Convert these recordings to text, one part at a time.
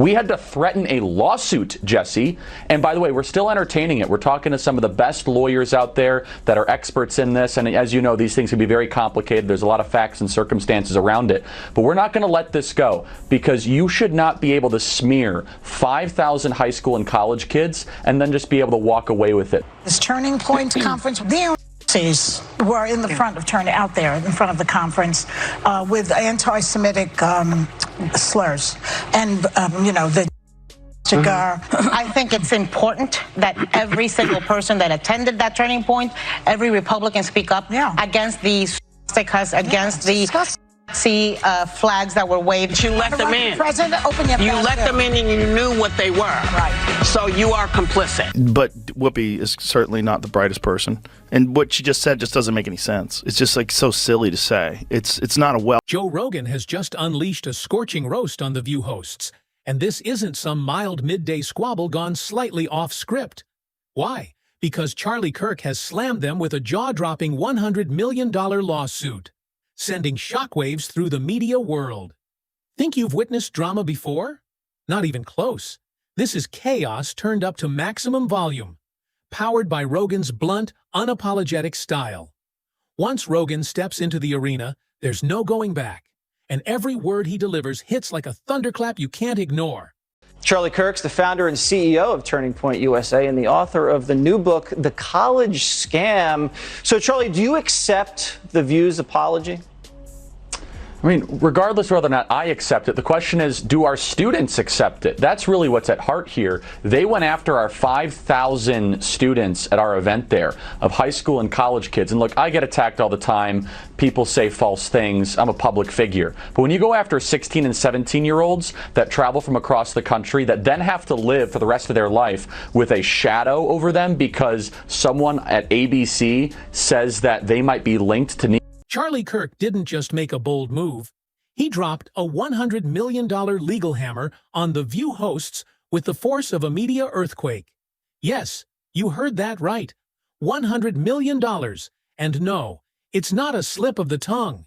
We had to threaten a lawsuit, Jesse. And by the way, we're still entertaining it. We're talking to some of the best lawyers out there that are experts in this. And as you know, these things can be very complicated. There's a lot of facts and circumstances around it. But we're not going to let this go, because you should not be able to smear 5,000 high school and college kids and then just be able to walk away with it. This Turning Point conference, the were in the front of out there in front of the conference with anti-Semitic slurs, and you know, the cigar. I think it's important that every single person that attended that Turning Point, every Republican speak up against the stickers, against the flags that were waved. You let them in. President, open your You let them in and you knew what they were. Right. So you are complicit. But Whoopi is certainly not the brightest person. And what she just said just doesn't make any sense. It's just like so silly to say. It's not a well. Joe Rogan has just unleashed a scorching roast on The View hosts. And this isn't some mild midday squabble gone slightly off script. Why? Because Charlie Kirk has slammed them with a jaw-dropping $100 million lawsuit, sending shockwaves through the media world. Think you've witnessed drama before? Not even close. This is chaos turned up to maximum volume, powered by Rogan's blunt, unapologetic style. Once Rogan steps into the arena, there's no going back, and every word he delivers hits like a thunderclap you can't ignore. Charlie Kirk's the founder and CEO of Turning Point USA and the author of the new book, The College Scam. So, Charlie, do you accept The View's apology? I mean, regardless of whether or not I accept it, the question is, do our students accept it? That's really what's at heart here. They went after our 5,000 students at our event there of high school and college kids. And look, I get attacked all the time. People say false things. I'm a public figure. But when you go after 16 and 17-year-olds that travel from across the country that then have to live for the rest of their life with a shadow over them because someone at ABC says that they might be linked to Charlie Kirk didn't just make a bold move. He dropped a $100 million legal hammer on The View hosts with the force of a media earthquake. Yes, you heard that right. $100 million. And no, it's not a slip of the tongue.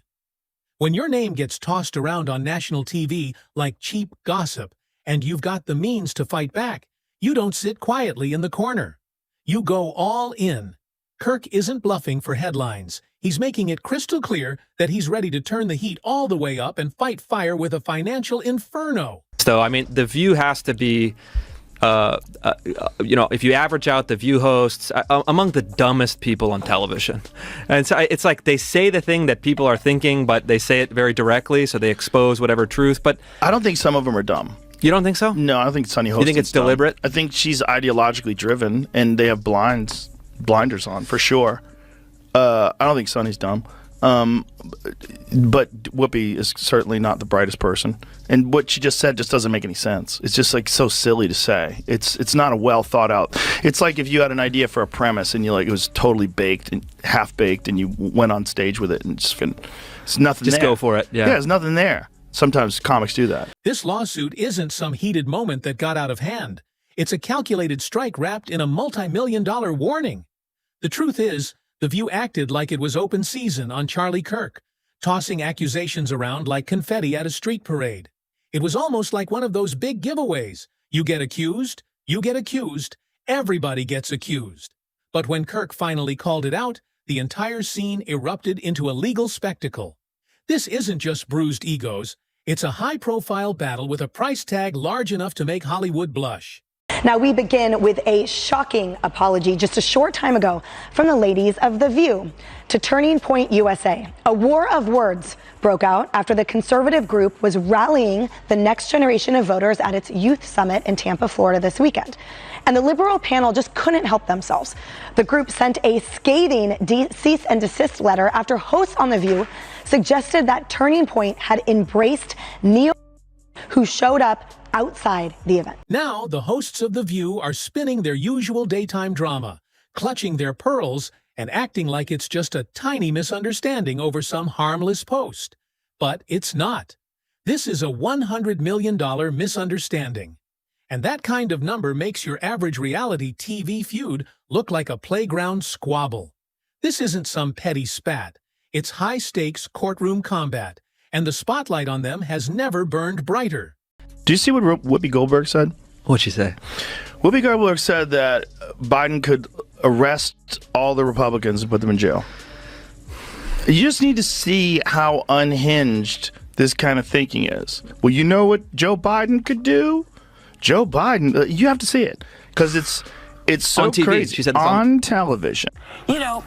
When your name gets tossed around on national TV like cheap gossip, and you've got the means to fight back, you don't sit quietly in the corner. You go all in. Kirk isn't bluffing for headlines. He's making it crystal clear that he's ready to turn the heat all the way up and fight fire with a financial inferno. So, I mean, The View has to be, you know, if you average out The View hosts, among the dumbest people on television. And so it's like they say the thing that people are thinking, but they say it very directly, so they expose whatever truth. But I don't think some of them are dumb. You don't think so? No, I don't think Sunny Hostin's You think it's deliberate? I think she's ideologically driven, and they have blinders on, for sure. I don't think Sonny's dumb. But Whoopi is certainly not the brightest person. And what she just said just doesn't make any sense. It's just like so silly to say. It's not a well thought out. It's like if you had an idea for a premise and it was totally baked and half baked and you went on stage with it and it's nothing just there. Go for it. Yeah, there's nothing there. Sometimes comics do that. This lawsuit isn't some heated moment that got out of hand. It's a calculated strike wrapped in a multi-million-dollar warning. The truth is, The View acted like it was open season on Charlie Kirk, tossing accusations around like confetti at a street parade. It was almost like one of those big giveaways. You get accused, everybody gets accused. But when Kirk finally called it out, the entire scene erupted into a legal spectacle. This isn't just bruised egos. It's a high-profile battle with a price tag large enough to make Hollywood blush. Now we begin with a shocking apology just a short time ago from the ladies of The View to Turning Point USA. A war of words broke out after the conservative group was rallying the next generation of voters at its youth summit in Tampa, Florida this weekend. And the liberal panel just couldn't help themselves. The group sent a scathing cease and desist letter after hosts on The View suggested that Turning Point had embraced who showed up outside the event. Now, the hosts of The View are spinning their usual daytime drama, clutching their pearls and acting like it's just a tiny misunderstanding over some harmless post. But it's not. This is a $100 million misunderstanding. And that kind of number makes your average reality TV feud look like a playground squabble. This isn't some petty spat. It's high-stakes courtroom combat, and the spotlight on them has never burned brighter. Do you see what Whoopi Goldberg said? What'd she say? Whoopi Goldberg said that Biden could arrest all the Republicans and put them in jail. You just need to see how unhinged this kind of thinking is. Well, you know what Joe Biden could do? Joe Biden, you have to see it because it's so on TV. crazy. She said on television. You know,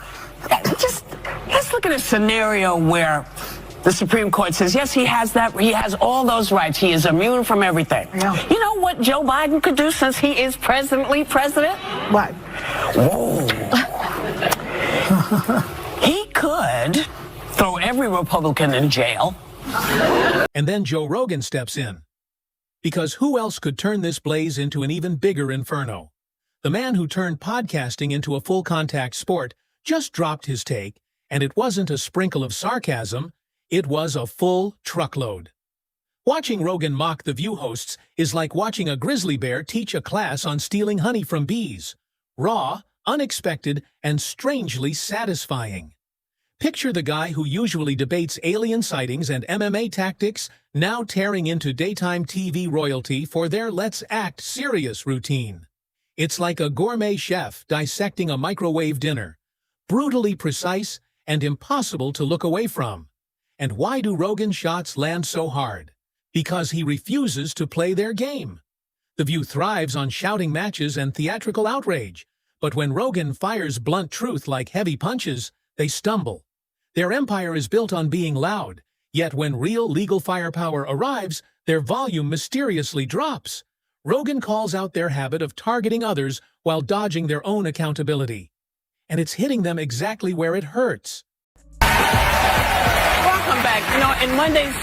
just let's look at a scenario where the Supreme Court says, yes, he has all those rights. He is immune from everything. Yeah. You know what Joe Biden could do since he is presently president? What? Whoa. He could throw every Republican in jail. And then Joe Rogan steps in. Because who else could turn this blaze into an even bigger inferno? The man who turned podcasting into a full-contact sport just dropped his take, and it wasn't a sprinkle of sarcasm, it was a full truckload. Watching Rogan mock the View hosts is like watching a grizzly bear teach a class on stealing honey from bees. Raw, unexpected, and strangely satisfying. Picture the guy who usually debates alien sightings and MMA tactics now tearing into daytime TV royalty for their let's act serious routine. It's like a gourmet chef dissecting a microwave dinner. Brutally precise and impossible to look away from. And why do Rogan's shots land so hard? Because he refuses to play their game. The View thrives on shouting matches and theatrical outrage, but when Rogan fires blunt truth like heavy punches, they stumble. Their empire is built on being loud, yet when real legal firepower arrives, their volume mysteriously drops. Rogan calls out their habit of targeting others while dodging their own accountability. And it's hitting them exactly where it hurts. Welcome back. You know, in Monday's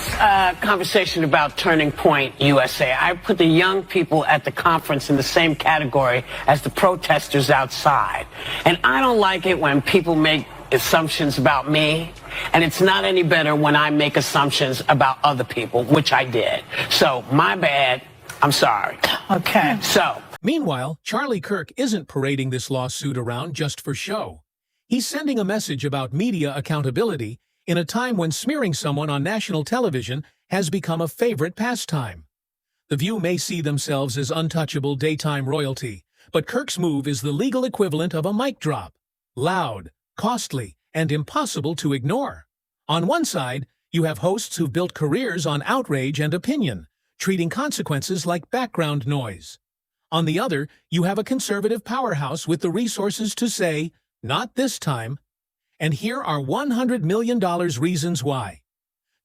conversation about Turning Point USA, I put the young people at the conference in the same category as the protesters outside. And I don't like it when people make assumptions about me, and it's not any better when I make assumptions about other people, which I did. So, my bad. I'm sorry. Okay. So. Meanwhile, Charlie Kirk isn't parading this lawsuit around just for show. He's sending a message about media accountability in a time when smearing someone on national television has become a favorite pastime. The View may see themselves as untouchable daytime royalty, but Kirk's move is the legal equivalent of a mic drop. Loud, costly, and impossible to ignore. On one side, you have hosts who've built careers on outrage and opinion, treating consequences like background noise. On the other, you have a conservative powerhouse with the resources to say, not this time. And here are $100 million reasons why.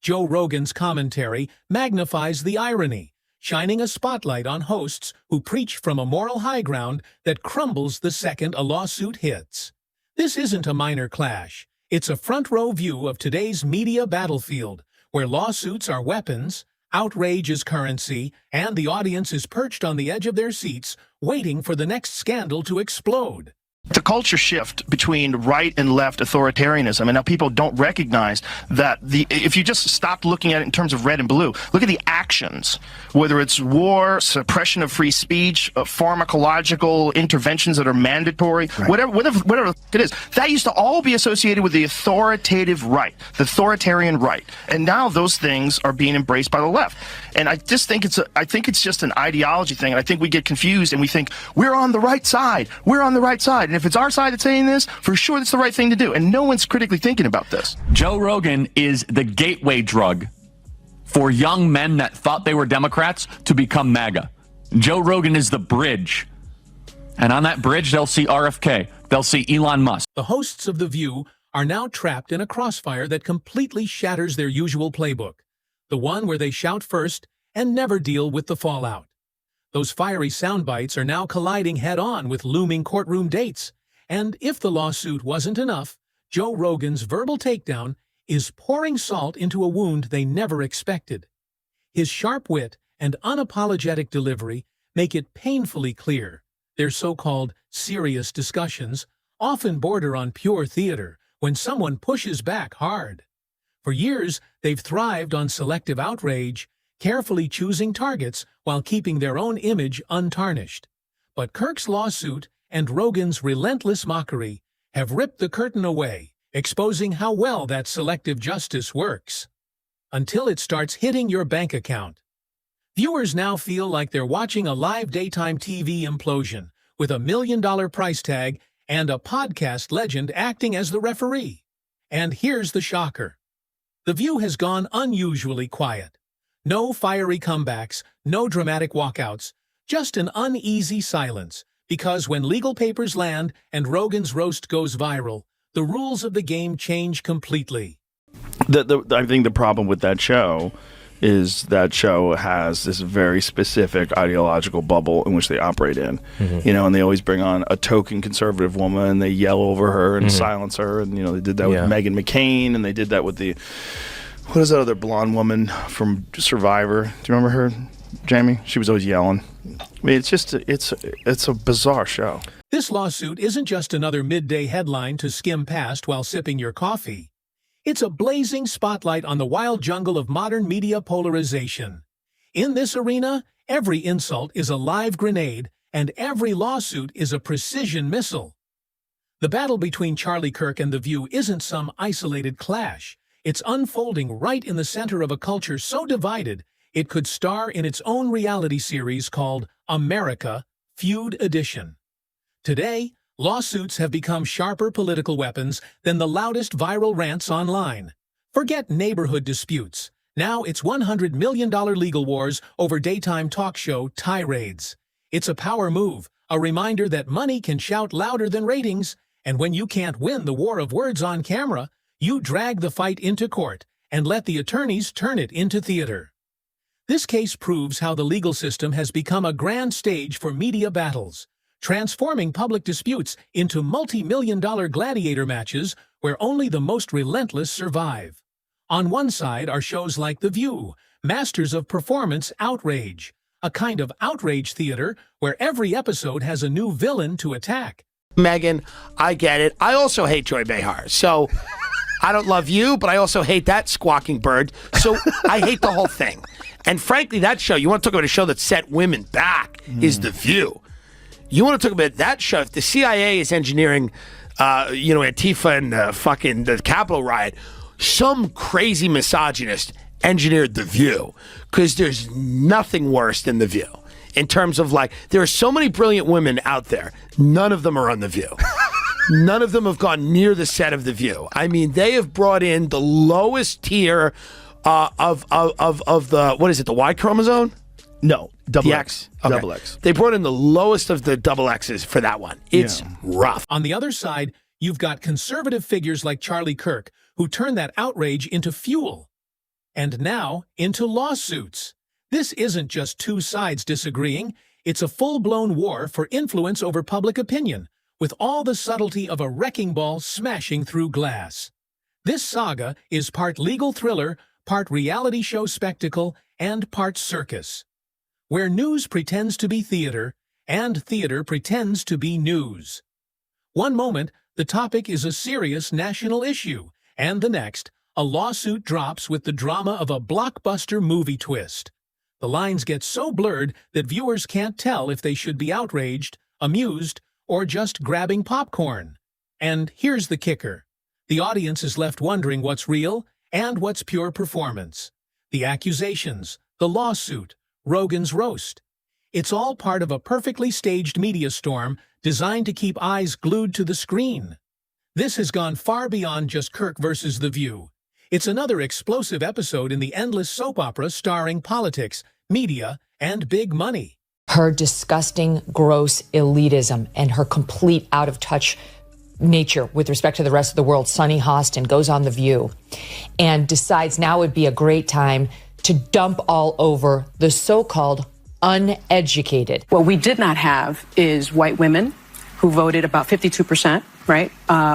Joe Rogan's commentary magnifies the irony, shining a spotlight on hosts who preach from a moral high ground that crumbles the second a lawsuit hits. This isn't a minor clash. It's a front-row view of today's media battlefield, where lawsuits are weapons, outrage is currency, and the audience is perched on the edge of their seats, waiting for the next scandal to explode. The culture shift between right and left authoritarianism, and now people don't recognize that if you just stop looking at it in terms of red and blue, look at the actions, whether it's war, suppression of free speech, pharmacological interventions that are mandatory, whatever it is, that used to all be associated with the authoritative right, the authoritarian right, and now those things are being embraced by the left. And I just think it's just an ideology thing, and I think we get confused and we think we're on the right side, and if it's our side that's saying this, for sure that's the right thing to do. And no one's critically thinking about this. Joe Rogan is the gateway drug for young men that thought they were Democrats to become MAGA. Joe Rogan is the bridge. And on that bridge, they'll see RFK. They'll see Elon Musk. The hosts of The View are now trapped in a crossfire that completely shatters their usual playbook. The one where they shout first and never deal with the fallout. Those fiery sound bites are now colliding head-on with looming courtroom dates. And if the lawsuit wasn't enough, Joe Rogan's verbal takedown is pouring salt into a wound they never expected. His sharp wit and unapologetic delivery make it painfully clear their so-called serious discussions often border on pure theater when someone pushes back hard. For years, they've thrived on selective outrage, carefully choosing targets while keeping their own image untarnished. But Kirk's lawsuit and Rogan's relentless mockery have ripped the curtain away, exposing how well that selective justice works. Until it starts hitting your bank account. Viewers now feel like they're watching a live daytime TV implosion with $1 million price tag and a podcast legend acting as the referee. And here's the shocker. The View has gone unusually quiet. No fiery comebacks, no dramatic walkouts, just an uneasy silence, because when legal papers land and Rogan's roast goes viral, the rules of the game change completely. I think the problem with that show is that show has this very specific ideological bubble in which they operate in. You know, and they always bring on a token conservative woman and they yell over her and silence her. And, you know, they did that with Meghan McCain, and they did that with what is that other blonde woman from Survivor? Do you remember her, Jamie? She was always yelling. I mean, it's just, it's a bizarre show. This lawsuit isn't just another midday headline to skim past while sipping your coffee. It's a blazing spotlight on the wild jungle of modern media polarization. In this arena, every insult is a live grenade, and every lawsuit is a precision missile. The battle between Charlie Kirk and The View isn't some isolated clash. It's unfolding right in the center of a culture so divided, it could star in its own reality series called America, Feud Edition. Today, lawsuits have become sharper political weapons than the loudest viral rants online. Forget neighborhood disputes. Now it's $100 million legal wars over daytime talk show tirades. It's a power move, a reminder that money can shout louder than ratings, and when you can't win the war of words on camera, you drag the fight into court and let the attorneys turn it into theater. This case proves how the legal system has become a grand stage for media battles, transforming public disputes into multi-million-dollar gladiator matches where only the most relentless survive. On one side are shows like The View, masters of performance outrage, a kind of outrage theater where every episode has a new villain to attack. Megan, I get it. I also hate Joy Behar, so I don't love you, but I also hate that squawking bird, so I hate the whole thing. And frankly, that show, you want to talk about a show that set women back, is The View. You want to talk about that show. If the CIA is engineering, Antifa and fucking the Capitol riot, some crazy misogynist engineered The View, because there's nothing worse than The View. In terms of, like, there are so many brilliant women out there. None of them are on The View. None of them have gone near the set of The View. I mean, they have brought in the lowest tier of the, what is it, the Y chromosome? No, double X. Okay. Double X. They brought in the lowest of the double X's for that one. It's rough. On the other side, you've got conservative figures like Charlie Kirk, who turned that outrage into fuel. And now, into lawsuits. This isn't just two sides disagreeing. It's a full-blown war for influence over public opinion, with all the subtlety of a wrecking ball smashing through glass. This saga is part legal thriller, part reality show spectacle, and part circus, where news pretends to be theater, and theater pretends to be news. One moment, the topic is a serious national issue, and the next, a lawsuit drops with the drama of a blockbuster movie twist. The lines get so blurred that viewers can't tell if they should be outraged, amused, or just grabbing popcorn. And here's the kicker. The audience is left wondering what's real and what's pure performance. The accusations, the lawsuit, Rogan's roast. It's all part of a perfectly staged media storm designed to keep eyes glued to the screen. This has gone far beyond just Kirk versus The View. It's another explosive episode in the endless soap opera starring politics, media, and big money. Her disgusting, gross elitism and her complete out-of-touch nature with respect to the rest of the world. Sunny Hostin goes on The View and decides now would be a great time to dump all over the so-called uneducated. What we did not have is white women who voted about 52%, right,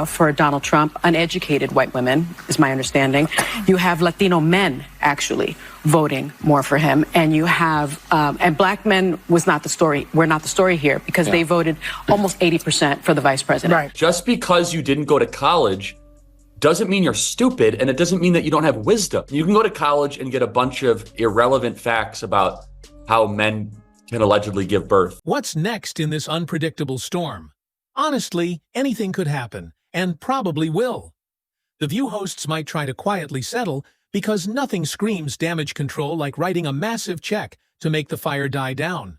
for Donald Trump. Uneducated white women, is my understanding. You have Latino men, actually, voting more for him. And you have, and black men was not the story. We're not the story here, because they voted almost 80% for the vice president. Right. Just because you didn't go to college doesn't mean you're stupid, and it doesn't mean that you don't have wisdom. You can go to college and get a bunch of irrelevant facts about how men can allegedly give birth. What's next in this unpredictable storm? Honestly, anything could happen, and probably will. The View hosts might try to quietly settle, because nothing screams damage control like writing a massive check to make the fire die down.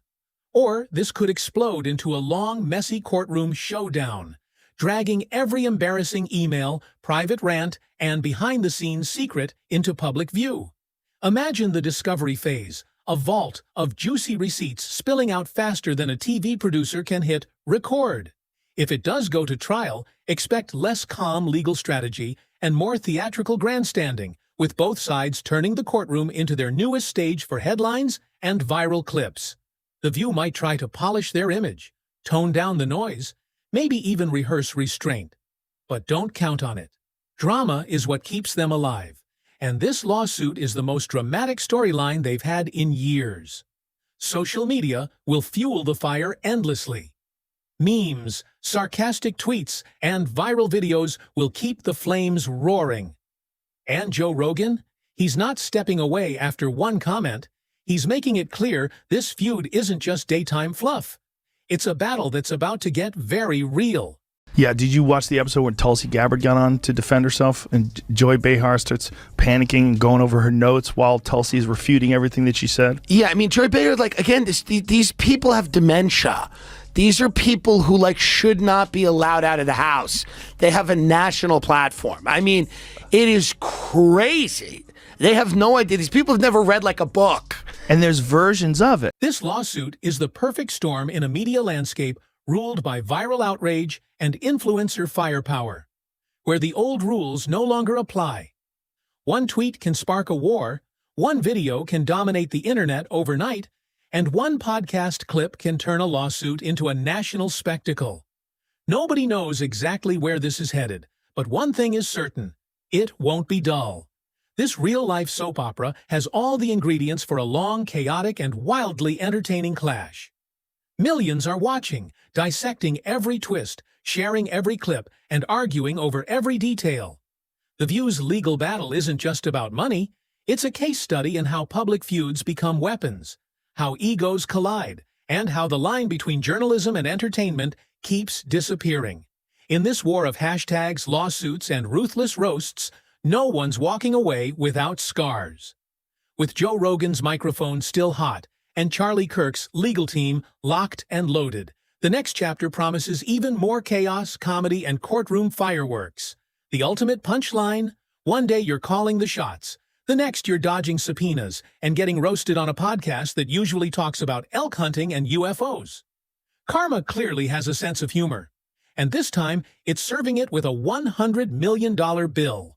Or this could explode into a long, messy courtroom showdown, dragging every embarrassing email, private rant, and behind-the-scenes secret into public view. Imagine the discovery phase, a vault of juicy receipts spilling out faster than a TV producer can hit record. If it does go to trial, expect less calm legal strategy and more theatrical grandstanding, with both sides turning the courtroom into their newest stage for headlines and viral clips. The View might try to polish their image, tone down the noise, maybe even rehearse restraint. But don't count on it. Drama is what keeps them alive, and this lawsuit is the most dramatic storyline they've had in years. Social media will fuel the fire endlessly. Memes, sarcastic tweets, and viral videos will keep the flames roaring. And Joe Rogan? He's not stepping away after one comment. He's making it clear this feud isn't just daytime fluff. It's a battle that's about to get very real. Yeah, did you watch the episode when Tulsi Gabbard got on to defend herself and Joy Behar starts panicking and going over her notes while Tulsi is refuting everything that she said? Yeah, I mean, Joy Behar, like, again, these people have dementia. These are people who, like, should not be allowed out of the house. They have a national platform. I mean, it is crazy. They have no idea. These people have never read, like, a book. And there's versions of it. This lawsuit is the perfect storm in a media landscape ruled by viral outrage and influencer firepower, where the old rules no longer apply. One tweet can spark a war, one video can dominate the internet overnight, and one podcast clip can turn a lawsuit into a national spectacle. Nobody knows exactly where this is headed, but one thing is certain: it won't be dull. This real-life soap opera has all the ingredients for a long, chaotic, and wildly entertaining clash. Millions are watching, dissecting every twist, sharing every clip, and arguing over every detail. The View's legal battle isn't just about money. It's a case study in how public feuds become weapons, how egos collide, and how the line between journalism and entertainment keeps disappearing. In this war of hashtags, lawsuits, and ruthless roasts, no one's walking away without scars. With Joe Rogan's microphone still hot and Charlie Kirk's legal team locked and loaded, the next chapter promises even more chaos, comedy, and courtroom fireworks. The ultimate punchline: one day you're calling the shots, the next you're dodging subpoenas and getting roasted on a podcast that usually talks about elk hunting and UFOs. Karma clearly has a sense of humor, and this time it's serving it with a $100 million bill.